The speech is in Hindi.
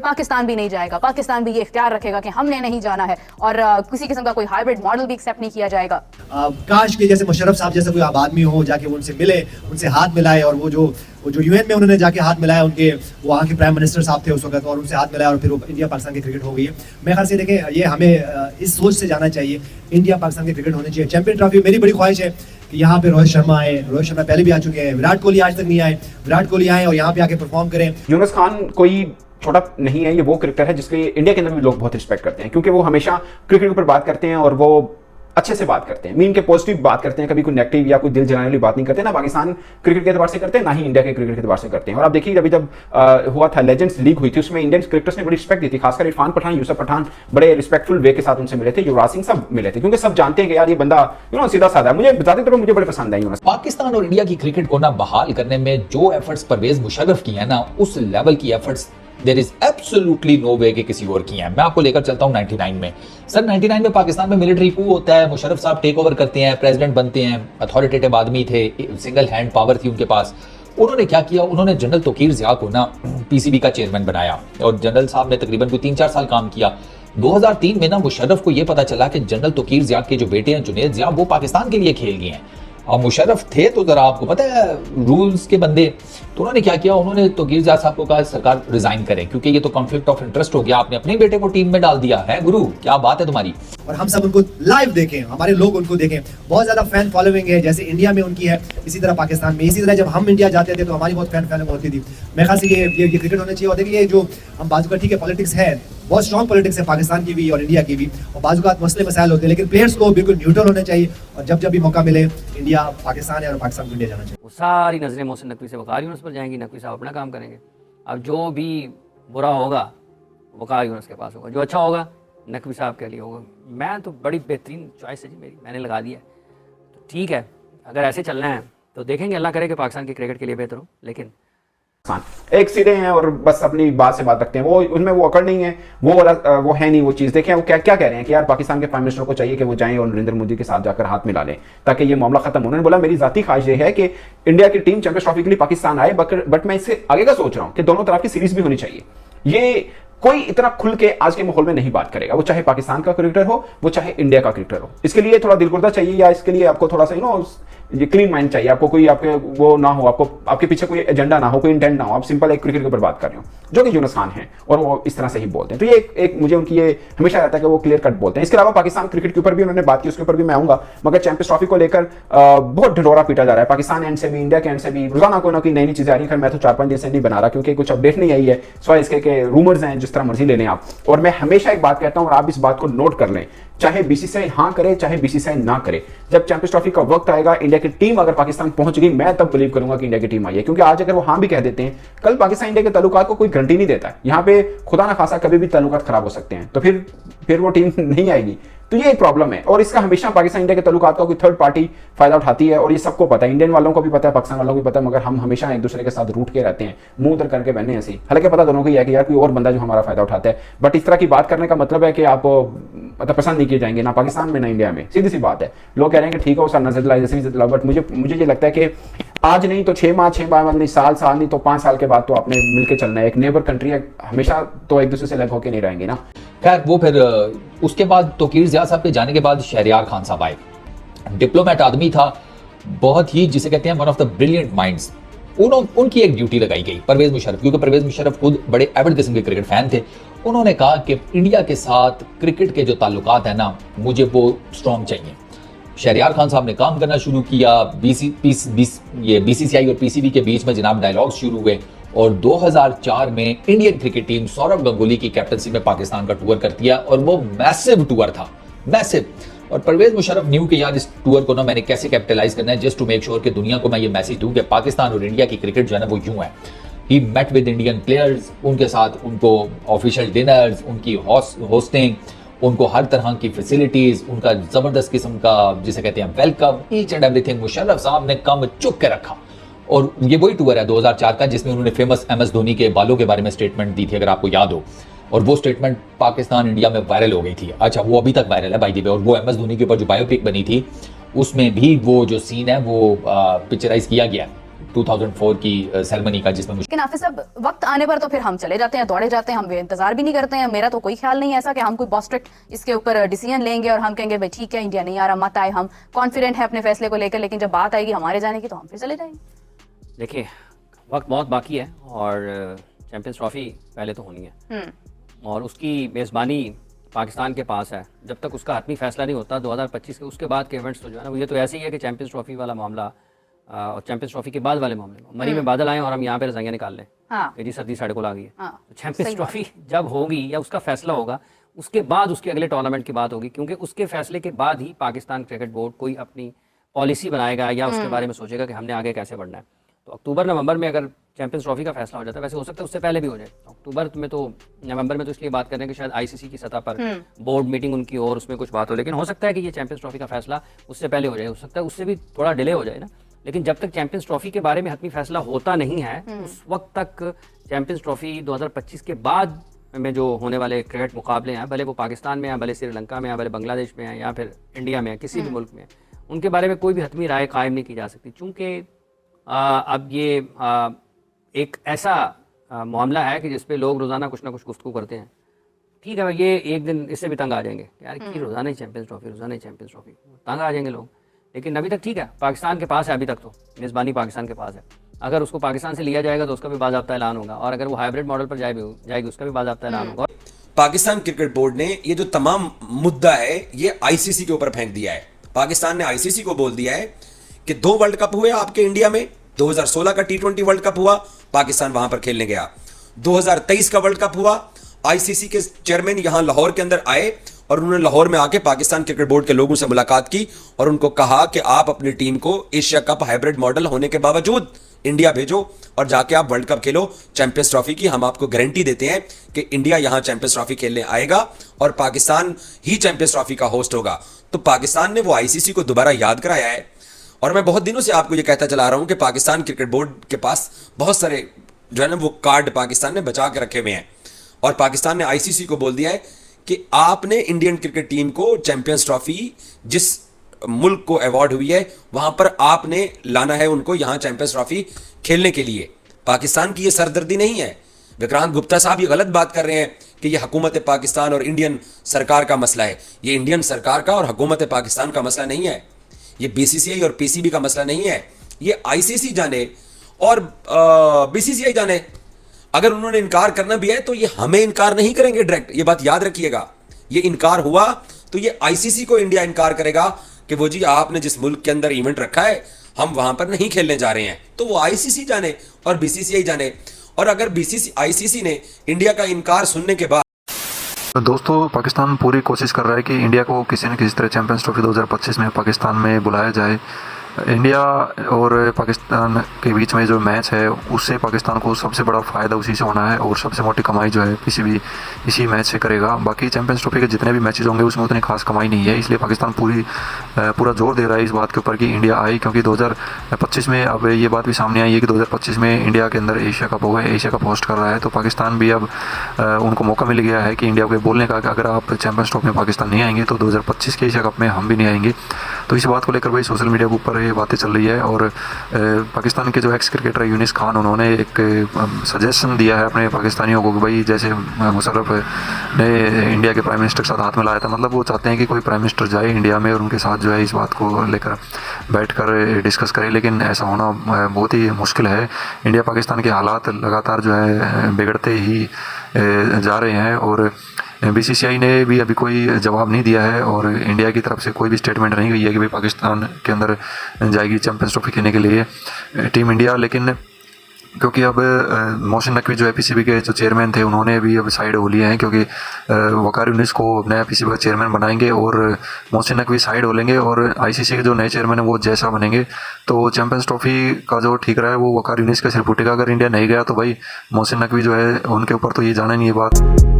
पाकिस्तान भी नहीं जाएगा, पाकिस्तान भी ये इख्तियार रखेगा कि हमने नहीं जाना है और किसी किस्म का कोई हाइब्रिड मॉडल भी एक्सेप्ट नहीं किया जाएगा। काश के जैसे मुशर्रफ साहब जैसे कोई आदमी हो जाके वो उनसे मिले, उनसे हाथ मिलाए, और वो जो यूएन में उन्होंने जाके हाथ मिलाया, उनके वहाँ के प्राइम मिनिस्टर साहब थे उस वक्त, और उनसे हाथ मिलाया और फिर वो इंडिया पाकिस्तान की क्रिकेट हो गई है। मेरे ख्याल से देखें, ये हमें इस सोच से जाना चाहिए, इंडिया पाकिस्तान की क्रिकेट होनी चाहिए। चैंपियन ट्रॉफी मेरी बड़ी ख्वाहिश है कि यहाँ पे रोहित शर्मा आए, रोहित शर्मा पहले भी आ चुके हैं, विराट कोहली आज तक नहीं आए, विराट कोहली आए और यहाँ पे आके परफॉर्म करें। यूनुस खान कोई छोटा नहीं है, ये वो क्रिकेटर है जिसके इंडिया के अंदर भी लोग बहुत रिस्पेक्ट करते हैं, क्योंकि वो हमेशा क्रिकेट के ऊपर बात करते हैं और वो अच्छे से बात करते हैं, मीन के पॉजिटिव बात करते हैं, कभी कोई नेगेटिव या कोई दिल जलाने वाली बात नहीं करते, ना पाकिस्तान क्रिकेट के एतबार से करते हैं, ना ही इंडिया के क्रिकेट के एतबार से करते हैं। और आप देखिए अभी जब हुआ था लेजेंड्स लीग हुई थी, उसमें इंडियन क्रिकेटर्स ने बड़ी रिस्पेक्ट दी थी, खासकर इरफान पठान, यूसुफ पठान बड़े रिस्पेक्टफुल वे के साथ उनसे मिले थे, युवराज सिंह सब मिले थे, क्योंकि सब जानते हैं कि यार ये बंदा सीधा साधा है। मुझे बताते तो मुझे बड़े पसंद है। पाकिस्तान और इंडिया की क्रिकेट को ना बहाल करने में जो एफर्ट्स परवेज मुशर्रफ की है ना, उस लेवल की efforts there is absolutely no way के किसी और की है। मैं आपको लेकर चलता हूं 99 में। सर 99 में पाकिस्तान में मिलिट्री कू होता है, मुशर्रफ साहब टेक ओवर करते हैं, प्रेसिडेंट बनते हैं, अथॉरिटेटिव आदमी थे, सिंगल हैंड पावर थी उनके पास। उन्होंने क्या किया, उन्होंने जनरल तोकीर ज़िया को ना पीसीबी का चेयरमैन बनाया और जनरल साहब ने तकरीबन कोई 3-4 साल काम किया। 2003 में ना मुशर्रफ को यह पता चला कि जनरल तोकीर ज़िया के जो बेटे हैं जुनेद ज़िया, वो पाकिस्तान के लिए खेल गए हैं। और मुशर्रफ थे तो जरा आपको पता है रूल्स के बंदे, तो उन्होंने क्या किया, उन्होंने तोकीर ज़िया साहब को कहा सरकार रिजाइन करें, क्योंकि ये तो कॉन्फ्लिक्ट ऑफ इंटरेस्ट हो गया, आपने अपने बेटे को टीम में डाल दिया है। गुरु क्या बात है तुम्हारी। और हम सब उनको लाइव देखें, हमारे लोग उनको देखें, बहुत ज्यादा फैन फॉलोइंग है, जैसे इंडिया में उनकी है इसी तरह पाकिस्तान में। इसी तरह जब हम इंडिया जाते थे तो हमारी बहुत फैन फॉलोइंग होती थी। मेरे ख्याल से ये क्रिकेट होना चाहिए। और देखिए ये जो हम बाजू का ठीक है पॉलिटिक्स है, बहुत स्ट्रॉन्ग पॉलिटिक्स है पाकिस्तान की भी और इंडिया की भी, और बाजू का मसले मसाइल होते हैं, लेकिन प्लेयर्स को बिल्कुल न्यूट्रल होने चाहिए। और जब भी मौका मिले इंडिया पाकिस्तान है और पाकिस्तान को इंडिया जाना चाहिए। वो सारी नजरें मोहसिन नकवी से वकार यूनुस पर जाएंगी, नकवी साहब अपना काम करेंगे। अब जो भी बुरा होगा वकार यूनुस के पास होगा, जो अच्छा होगा नकवी साहब के लिए होगा। मैं तो बड़ी बेहतरीन चॉइस है जी मेरी, मैंने लगा दिया है। तो ठीक है, अगर ऐसे चलना है तो देखेंगे, अल्लाह करे कि पाकिस्तान की क्रिकेट के लिए बेहतर हो। लेकिन एक सीधे हैं और बस अपनी बात से बात रखते हैं, वो उनमें वो अकड़ नहीं है, वो है नहीं वो चीज। देखें वो क्या कह रहे हैं कि यार पाकिस्तान के प्राइम मिनिस्टर को चाहिए कि वो जाएं और नरेंद्र मोदी के साथ जाकर हाथ मिला लें ताकि ये मामला खत्म हो। उन्होंने बोला मेरी जाती ख्वाहिश ये है कि इंडिया की टीम चैंपियंस ट्रॉफी के लिए पाकिस्तान आए, बट मैं इससे आगे का सोच रहा हूं कि दोनों तरफ की सीरीज भी होनी चाहिए। ये कोई इतना खुल के आज के माहौल में नहीं बात करेगा, वो चाहे पाकिस्तान का क्रिकेटर हो, वो चाहे इंडिया का क्रिकेटर हो। इसके लिए थोड़ा दिलगुर्दा चाहिए, या इसके लिए आपको थोड़ा सा ये क्लीन माइंड चाहिए, आपको कोई आपके वो ना हो, आपके पीछे कोई एजेंडा ना हो, कोई इंटेंट ना हो, आप सिंपल एक क्रिकेट के ऊपर बात कर रहे हो, जो कि यूनुस खान है और वो इस तरह से ही बोलते हैं। तो ये एक मुझे उनकी ये हमेशा रहता है कि वो क्लियर कट बोलते हैं। इसके अलावा पाकिस्तान क्रिकेट के ऊपर भी उन्होंने बात की, उसके ऊपर भी मैं आऊंगा, मगर चैंपियंस ट्रॉफी को लेकर बहुत ढिंढोरा पीटा जा रहा है पाकिस्तान एंड से भी, इंडिया के एंड से भी। रोजाना कोई ना कोई नई चीजें आ रही है। मैं तो 4-5 दिन से नहीं बना रहा क्योंकि कुछ अपडेट नहीं आई है, सो इसके रूमर्स हैं, जिस तरह मर्जी ले लें आप। और मैं हमेशा एक बात कहता हूं और आप इस बात को नोट कर लें, चाहे बीसीसीआई हाँ करे चाहे बीसीसीआई ना करे, जब चैंपियंस ट्रॉफी का वक्त आएगा, इंडिया की टीम अगर पाकिस्तान पहुंच गई, मैं तब बिलीव करूंगा कि इंडिया की टीम आई है। क्योंकि आज अगर वो हाँ भी कह देते हैं, कल पाकिस्तान इंडिया के ताल्लुकात को कोई गारंटी नहीं देता है। यहाँ पे खुदा ना खासा कभी भी ताल्लुकात खराब हो सकते हैं, तो फिर वो टीम नहीं आएगी। तो ये एक प्रॉब्लम है और इसका हमेशा पाकिस्तान इंडिया के ताल्लुकात का कोई थर्ड पार्टी फायदा उठाती है और ये सबको पता है, इंडियन वालों को भी पता है, पाकिस्तान वालों को भी पता है, मगर हम हमेशा एक दूसरे के साथ रूठ के रहते हैं, मुंह उधर करके बहने ऐसे। हालांकि पता दोनों को ही है कि यार कोई और बंदा जो हमारा फायदा उठाता है, बट इस तरह की बात करने का मतलब है कि आप मतलब पसंद नहीं किए जाएंगे ना पाकिस्तान में ना इंडिया में, सीधी सी बात है। लोग कह रहे हैं कि ठीक है उसका नजर दिला जैसे भी, बट मुझे ये लगता है कि आज नहीं तो 6 माह नहीं, साल नहीं तो 5 साल के बाद तो आपने मिलकर चलना है। एक नेबर कंट्री है, हमेशा तो एक दूसरे से अलग होकर नहीं रहेंगे ना। खैर वो फिर उसके बाद तोकीर ज़िया साहब के जाने के बाद शहरयार खान साहब आए। डिप्लोमेट आदमी था, बहुत ही जिसे कहते हैं one of the brilliant minds. उनकी एक ड्यूटी लगाई गई परवेज मुशर्रफ, क्योंकि परवेज मुशर्रफ खुद बड़े एविड किस्म के क्रिकेट फैन थे। उन्होंने कहा कि इंडिया के साथ क्रिकेट के जो ताल्लुकात है ना, मुझे वो स्ट्रॉन्ग चाहिए। शहरयार खान साहब ने काम करना शुरू किया, बीसीसीआई और पीसीबी के बीच में जनाब डायलॉग शुरू हुए और 2004 में Indian cricket team Sourav Ganguly की कैप्टनसी में पाकिस्तान का टूर करती है और वो मैसिव टूर था, मैसिव। और परवेज मुशर्रफ न्यू कि यार इस टूर को ना मैंने कैसे कैपिटलाइज करना है, जस्ट टू मेक श्योर कि दुनिया को मैं ये मैसेज दूं कि पाकिस्तान और इंडिया की क्रिकेट जो है ना वो यूं है। He met with Indian players, उनके साथ उनको ऑफिशियल डिनर्स, उनकी होस्टिंग, उनको हर तरह की फैसिलिटीज, उनका जबरदस्त किस्म का जिसे कहते हैं welcome, each and everything Musharraf साहब ने कम चुक के रखा। और ये वही टूर है 2004 का जिसमें उन्होंने फेमस MS धोनी के बालों के बारे में स्टेटमेंट दी थी, अगर आपको याद हो। और वो स्टेटमेंट पाकिस्तान इंडिया में वायरल हो गई थी। अच्छा वो अभी तक वायरल है बाय द वे। और वो MS धोनी के ऊपर जो बायोपिक बनी थी उसमें भी वो जो सीन है वो पिक्चराइज किया गया। 2004 की सेरेमनी का जिसमें लेकिन हाफिज साहब, वक्त आने पर तो फिर हम चले जाते हैं, दौड़े जाते हैं, हम इंतजार भी नहीं करते हैं। मेरा तो कोई ख्याल नहीं है ऐसा कि हम कोई बहुत स्ट्रिक्ट इसके ऊपर डिसीजन लेंगे और हम कहेंगे भाई ठीक है इंडिया नहीं आ रहा, मत आए, हम कॉन्फिडेंट है अपने फैसले को लेकर, लेकिन जब बात आएगी हमारे जाने की तो हम फिर चले जाएंगे। देखिए, वक्त बहुत बाकी है और चैंपियंस ट्रॉफी पहले तो होनी है और उसकी मेज़बानी पाकिस्तान के पास है। जब तक उसका हतमी फैसला नहीं होता 2025 के, उसके बाद के इवेंट्स तो जो है ना, ये तो ऐसे ही है कि चैंपियंस ट्रॉफी वाला मामला और चैंपियंस ट्रॉफी के बाद वाले मामले मरी में बादल आए और हम यहाँ पे रजाइयाँ निकाल लें कि जी सर्दी साढ़े को आ गई है। तो चैंपियंस ट्रॉफी जब होगी या उसका फैसला होगा, उसके बाद उसके अगले टूर्नामेंट की बात होगी, क्योंकि उसके फैसले के बाद ही पाकिस्तान क्रिकेट बोर्ड कोई अपनी पॉलिसी बनाएगा या उसके बारे में सोचेगा कि हमने आगे कैसे बढ़ना है। तो अक्टूबर नवंबर में अगर चैंपियंस ट्रॉफी का फैसला हो जाता है, वैसे हो सकता है उससे पहले भी हो जाए। अक्टूबर में तो, नवंबर में तो इसलिए बात कर रहे हैं कि शायद आईसीसी की सतह पर बोर्ड मीटिंग उनकी और उसमें कुछ बात हो, लेकिन हो सकता है कि ये चैंपियंस ट्रॉफी का फैसला उससे पहले हो जाए, हो सकता है उससे भी थोड़ा डिले हो जाए ना। लेकिन जब तक चैंपियंस ट्रॉफी के बारे में हतमी फैसला होता नहीं है, उस वक्त तक चैंपियंस ट्रॉफी 2025 के बाद में जो होने वाले क्रिकेट मुकाबले हैं, भले वो पाकिस्तान में हैं, भले श्रीलंका में हैं, भले बांग्लादेश में हैं या फिर इंडिया में हैं, किसी भी मुल्क में, उनके बारे में कोई भी हतमी राय कायम नहीं की जा सकती। चूँकि अब ये एक ऐसा मामला है कि जिसपे लोग रोज़ाना कुछ ना कुछ गुफ्तगू करते हैं। ठीक है, ये एक दिन इससे भी तंग आ जाएंगे यार कि रोज़ाना ही चैंपियंस ट्रॉफी, रोज़ाना ही चैंपियंस ट्रॉफी, तंग आ जाएंगे लोग। लेकिन अभी तक ठीक है, पाकिस्तान के पास है, अभी तक तो मेज़बानी पाकिस्तान के पास है। अगर उसको पाकिस्तान से लिया जाएगा तो उसका भी बाज़ाब्ता ऐलान होगा, और अगर वो हाइब्रिड मॉडल पर जाएगी उसका भी बाज़ाब्ता ऐलान होगा। पाकिस्तान क्रिकेट बोर्ड ने ये जो तमाम मुद्दा है ये आईसीसी के ऊपर फेंक दिया है। पाकिस्तान ने आईसीसी को बोल दिया है कि 2 वर्ल्ड कप हुए आपके इंडिया में, 2016 का T20 वर्ल्ड कप हुआ, पाकिस्तान वहां पर खेलने गया। 2023 का वर्ल्ड कप हुआ, आईसीसी के चेयरमैन यहां लाहौर के अंदर आए और उन्होंने लाहौर में आके पाकिस्तान क्रिकेट बोर्ड के लोगों से मुलाकात की और उनको कहा कि आप अपनी टीम को एशिया कप हाइब्रिड मॉडल होने के बावजूद इंडिया भेजो और जाके आप वर्ल्ड कप खेलो चैंपियंस ट्रॉफी की। हम आपको गारंटी देते हैं कि इंडिया यहां चैंपियंस ट्रॉफी खेलने आएगा और पाकिस्तान ही चैंपियंस ट्रॉफी का होस्ट होगा। तो पाकिस्तान ने वो आईसीसी को दोबारा याद कराया है। और मैं बहुत दिनों से आपको ये कहता चला रहा हूं कि पाकिस्तान क्रिकेट बोर्ड के पास बहुत सारे जो है ना वो कार्ड पाकिस्तान ने बचा के रखे हुए हैं और पाकिस्तान ने आईसीसी को बोल दिया है कि आपने इंडियन क्रिकेट टीम को चैंपियंस ट्रॉफी जिस मुल्क को अवार्ड हुई है वहां पर आपने लाना है उनको यहां चैंपियंस ट्रॉफी खेलने के लिए। पाकिस्तान की ये सरदर्दी नहीं है। विक्रांत गुप्ता साहब ये गलत बात कर रहे हैं कि ये हुकूमत पाकिस्तान और इंडियन सरकार का मसला है। ये इंडियन सरकार का और हुकूमत पाकिस्तान का मसला नहीं है, ये बीसीसीआई और पीसीबी का मसला नहीं है। ये आईसीसी जाने और बीसीसीआई जाने। अगर उन्होंने इनकार करना भी है तो ये हमें इनकार नहीं करेंगे डायरेक्ट, ये बात याद रखिएगा। ये इनकार हुआ तो ये आईसीसी को इंडिया इनकार करेगा कि वो जी आपने जिस मुल्क के अंदर इवेंट रखा है हम वहां पर नहीं खेलने जा रहे हैं। तो वो आईसीसी जाने और बीसीसीआई जाने। और अगर आईसीसी ने इंडिया का इनकार सुनने के बाद, दोस्तों पाकिस्तान पूरी कोशिश कर रहा है कि इंडिया को किसी न किसी तरह चैंपियंस ट्रॉफी 2025 में पाकिस्तान में बुलाया जाए। इंडिया और पाकिस्तान के बीच में जो मैच है उससे पाकिस्तान को सबसे बड़ा फ़ायदा उसी से होना है और सबसे मोटी कमाई जो है इसी मैच से करेगा। बाकी चैंपियंस ट्रॉफी के जितने भी मैचेस होंगे उसमें उतनी खास कमाई नहीं है, इसलिए पाकिस्तान पूरा जोर दे रहा है इस बात के ऊपर कि इंडिया आए, क्योंकि 2025 में अब ये बात भी सामने आई है कि 2025 में इंडिया के अंदर एशिया कप होगा, एशिया कप होस्ट कर रहा है। तो पाकिस्तान भी अब उनको मौका मिल गया है कि इंडिया को बोलने का कि अगर आप चैंपियंस ट्रॉफी में पाकिस्तान नहीं आएंगे तो 2025 के एशिया कप में हम भी नहीं आएंगे। तो इस बात को लेकर भाई सोशल मीडिया के ऊपर ये बातें चल रही है। और पाकिस्तान के जो एक्स क्रिकेटर यूनिस खान, उन्होंने एक सजेशन दिया है अपने पाकिस्तानियों को कि भाई जैसे मुशर्रफ ने इंडिया के प्राइम मिनिस्टर के साथ हाथ मिलाया था, मतलब वो चाहते हैं कि कोई प्राइम मिनिस्टर जाए इंडिया में और उनके साथ जो है इस बात को लेकर बैठकर डिस्कस करे, लेकिन ऐसा होना बहुत ही मुश्किल है। इंडिया पाकिस्तान के हालात लगातार जो है बिगड़ते ही जा रहे हैं और बीसीसीआई ने भी अभी कोई जवाब नहीं दिया है और इंडिया की तरफ से कोई भी स्टेटमेंट नहीं गई है कि भाई पाकिस्तान के अंदर जाएगी चैंपियंस ट्रॉफी खेलने के लिए टीम इंडिया। लेकिन क्योंकि अब मोहसिन नकवी जो है पीसीबी के जो चेयरमैन थे उन्होंने भी अब साइड हो लिया है, क्योंकि वकार यूनिस को नया पीसीबी का चेयरमैन बनाएंगे और मोहसिन नकवी साइड हो लेंगे और आईसीसी के जो नए चेयरमैन है वो जैसा बनेंगे तो चैंपियंस ट्रॉफी का जो ठीक रहा है वो वकार यूनिस का सिर्फ उठेगा। अगर इंडिया नहीं गया तो भाई मोहसिन नकवी जो है उनके ऊपर तो ये जाना नहीं है बात।